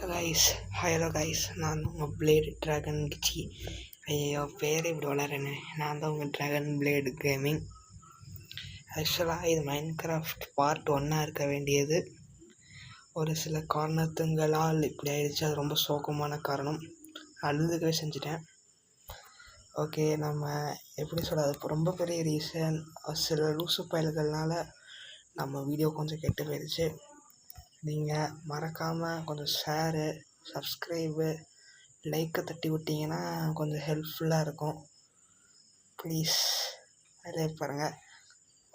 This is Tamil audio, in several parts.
ஹலோ கைஸ், நான் உங்கள் பிளேடு ட்ராகன் கிச்சி. ஐயோ, பேர் இப்படி வளரேன்னு. நான் தான் உங்கள் ட்ராகன் பிளேடு கேமிங். ஆக்சுவலாக இது மைன்கிராஃப்ட் பார்ட் 1 இருக்க வேண்டியது. ஒரு சில காரணத்துங்களால் இப்படி ஆயிடுச்சு. அது ரொம்ப சோகமான காரணம். அழுதுக்கவே செஞ்சுட்டேன். ஓகே, நம்ம எப்படி சொல்கிறது, ரொம்ப பெரிய ரீசன் சில லூசு பயல்கள்னால நம்ம வீடியோ கொஞ்சம் கெட்டு போயிடுச்சு. நீங்கள் மறக்காமல் கொஞ்சம் ஷேரு, சப்ஸ்கிரைபு, லைக்கை தட்டி விட்டிங்கன்னா கொஞ்சம் ஹெல்ப்ஃபுல்லாக இருக்கும். ப்ளீஸ் லைக் பாருங்கள்.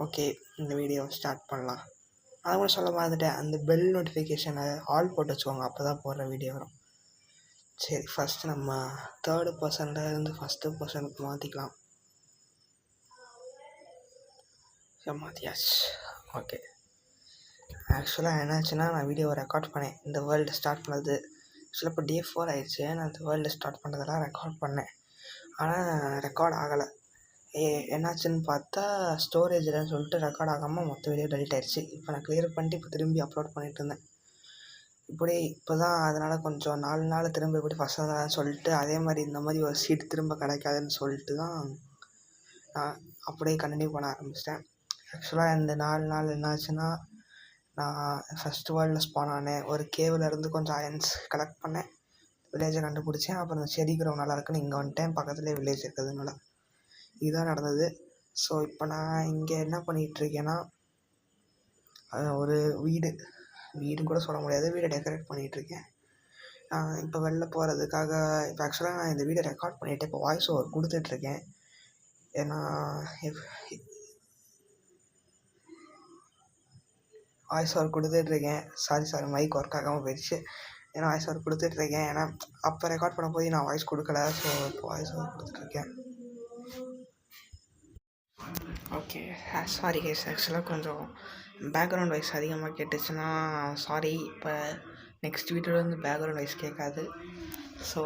ஓகே, இந்த வீடியோவை ஸ்டார்ட் பண்ணலாம். அதை கூட சொல்ல மறந்துட்டேன், அந்த பெல் நோட்டிஃபிகேஷனை ஆல் போட்டு வச்சுக்கோங்க, அப்போ தான் போடுற வீடியோ வரும். சரி, ஃபஸ்ட்டு நம்ம 3rd பர்சன்லேருந்து 1st பர்சனுக்கு மாற்றிக்கலாம். மாற்றியாச்சு. ஓகே, ஆக்சுவலாக என்னாச்சுன்னா, நான் வீடியோவை ரெக்கார்ட் பண்ணேன். இந்த வேர்ல்டு ஸ்டார்ட் பண்ணது ஆக்சுவலாக இப்போ Day 4 ஆயிடுச்சு. நான் இந்த வேர்ல்டு ஸ்டார்ட் பண்ணுறதெல்லாம் ரெக்கார்ட் பண்ணேன், ஆனால் ரெக்கார்ட் ஆகலை. என்னாச்சுன்னு பார்த்தா ஸ்டோரேஜ் இல்லைன்னு சொல்லிட்டு ரெக்கார்ட் ஆகாமல் மொத்த வீடியோ டெலிட் ஆயிடுச்சு. இப்போ நான் கிளியர் பண்ணிட்டு இப்போ திரும்பி அப்லோட் பண்ணிகிட்டு இருந்தேன். இப்போ தான் அதனால் கொஞ்சம் 4 நாள் திரும்ப எப்படி ஃபஸ்ட்டு சொல்லிட்டு, அதே மாதிரி இந்த மாதிரி ஒரு சீட் திரும்ப கிடைக்காதுன்னு சொல்லிட்டு தான் நான் அப்படியே கண்டினியூ பண்ண ஆரம்பிச்சிட்டேன். ஆக்சுவலாக இந்த 4 நாள் என்னாச்சுன்னா, நான் ஃபஸ்ட்டு வேர்ல்டில் ஸ்பான் ஆனேன். ஒரு கேவிலேருந்து கொஞ்சம் அயன்ஸ் கலெக்ட் பண்ணேன், வில்லேஜை கண்டுபிடிச்சேன். அப்புறம் இந்த செடி கிரௌண்ட் நல்லா இருக்குன்னு இங்கே வந்துட்டேன், பக்கத்துலேயே வில்லேஜ் இருக்கிறதுனால. இதுதான் நடந்தது. ஸோ இப்போ நான் இங்கே என்ன பண்ணிகிட்ருக்கேன்னா, ஒரு வீடு கூட சொல்ல முடியாது, வீடை டெக்கரேட் பண்ணிகிட்ருக்கேன். இப்போ வெளில போகிறதுக்காக இப்போ ஆக்சுவலாக நான் இந்த வீடியோ ரெக்கார்ட் பண்ணிவிட்டு இப்போ வாய்ஸ் ஓவர் கொடுத்துட்ருக்கேன். ஏன்னா வாய்ஸ் ஓவர் கொடுத்துட்ருக்கேன். சாரி மைக் ஒர்க் ஆகாமல் போயிடுச்சு. ஏன்னா வாய்ஸ் ஓவர் கொடுத்துட்ருக்கேன், ஏன்னா அப்போ ரெக்கார்ட் பண்ண போய் நான் வாய்ஸ் கொடுக்கல. ஸோ இப்போ வாய்ஸ் ஓவர் கொடுத்துட்ருக்கேன். ஓகே, சாரி கைஸ், ஆக்சுவலாக கொஞ்சம் பேக்ரவுண்ட் வாய்ஸ் அதிகமாக கேட்டுச்சுன்னா சாரி. இப்போ நெக்ஸ்ட் வீடியோவில் வந்து பேக்ரவுண்ட் வாய்ஸ் கேட்காது. ஸோ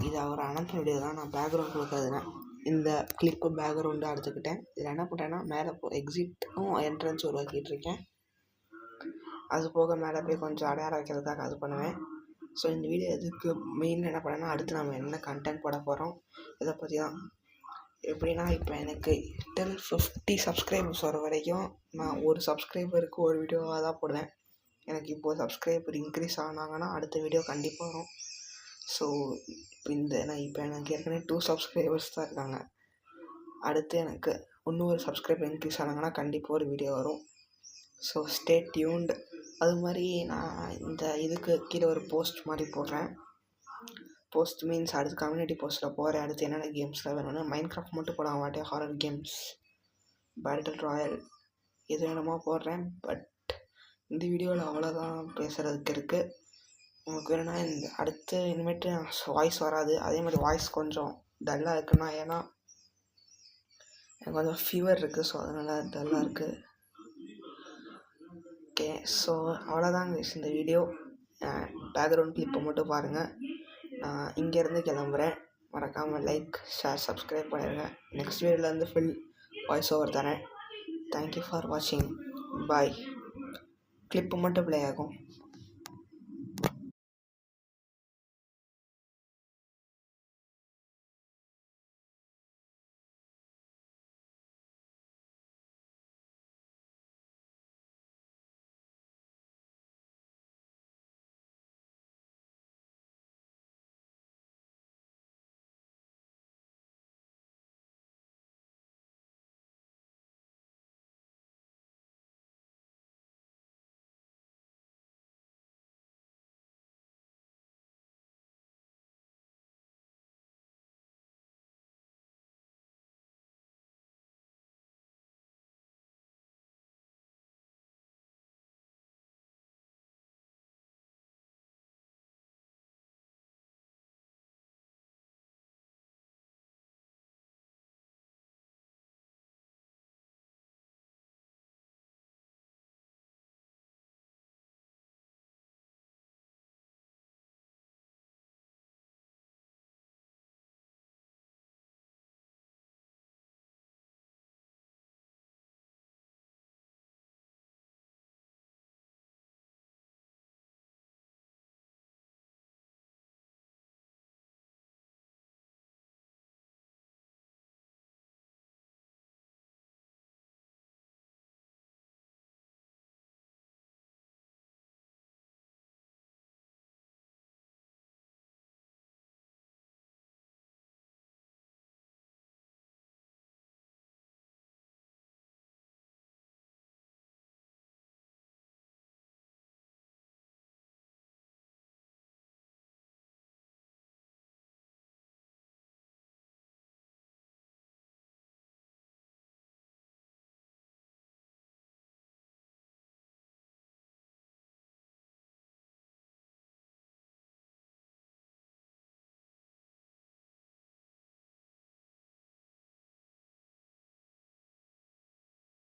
இது அவர் அனந்த வீடியோ தான், நான் பேக்ரவுண்ட் கொடுக்காதுன்னா இந்த கிளிப்பு பேக்ரவுண்டாக எடுத்துக்கிட்டேன். இதில் என்ன பண்ணுறேன்னா, மேலே எக்ஸிட்டும் என்ட்ரன்ஸ் உருவாக்கிட்டுருக்கேன். அது போக மேலே போய் கொஞ்சம் அடையாளம் வைக்கிறதுக்காக அது பண்ணுவேன். ஸோ இந்த வீடியோ எதுக்கு மெயின் என்ன பண்ணேன்னா, அடுத்து நம்ம என்ன கண்டென்ட் போட போகிறோம் இதை பற்றி தான். எப்படின்னா, இப்போ எனக்கு 50 சப்ஸ்கிரைபர்ஸ் வர வரைக்கும் நான் ஒரு சப்ஸ்கிரைபருக்கு ஒரு வீடியோவாக தான் போடுவேன். எனக்கு இப்போது சப்ஸ்கிரைபர் இன்க்ரீஸ் ஆனாங்கன்னா அடுத்த வீடியோ கண்டிப்பாக வரும். ஸோ இப்போ எனக்கு ஏற்கனவே 2 சப்ஸ்கிரைபர்ஸ் தான் இருக்காங்க. அடுத்து எனக்கு இன்னொரு சப்ஸ்கிரைபர் இன்க்ரீஸ் ஆனாங்கன்னா கண்டிப்பாக ஒரு வீடியோ வரும். So stay tuned. அது மாதிரி நான் இந்த இதுக்கு கீழே ஒரு போஸ்ட் மாதிரி போடுறேன். போஸ்ட் மீன்ஸ் அடுத்து கம்யூனிட்டி போஸ்ட்டில் போகிறேன். அடுத்து என்னென்ன கேம்ஸ்லாம் வேணும்னு மைன்கிராஃப்ட் மட்டும் போட மாட்டேன், ஹாரர் கேம்ஸ், பேட்டில் ராயல், எது வேணுமோ போடுறேன். பட் இந்த வீடியோவில் அவ்வளோதான் பேசுகிறதுக்கு இருக்குது. உங்களுக்கு வேணும்னா இந்த அடுத்து இனிமேட்டு வாய்ஸ் வராது. அதே மாதிரி வாய்ஸ் கொஞ்சம் டல்லாக இருக்குன்னா, ஏன்னா எனக்கு கொஞ்சம் ஃபீவர் இருக்குது, ஸோ அதனால் டல்லாக இருக்குது. ஓகே, ஸோ அவ்வளோதாங்க இந்த வீடியோ. பேக்ரவுண்ட் கிளிப்பை மட்டும் பாருங்கள். நான் இங்கேருந்து கிளம்புறேன். மறக்காமல் லைக், ஷேர், சப்ஸ்கிரைப் பண்ணிடுங்க. நெக்ஸ்ட் வீடியோலேருந்து ஃபுல் வாய்ஸ் ஓவர் தரேன். தேங்க்யூ ஃபார் வாட்சிங். பாய். கிளிப்பு மட்டும் ப்ளே ஆகும்.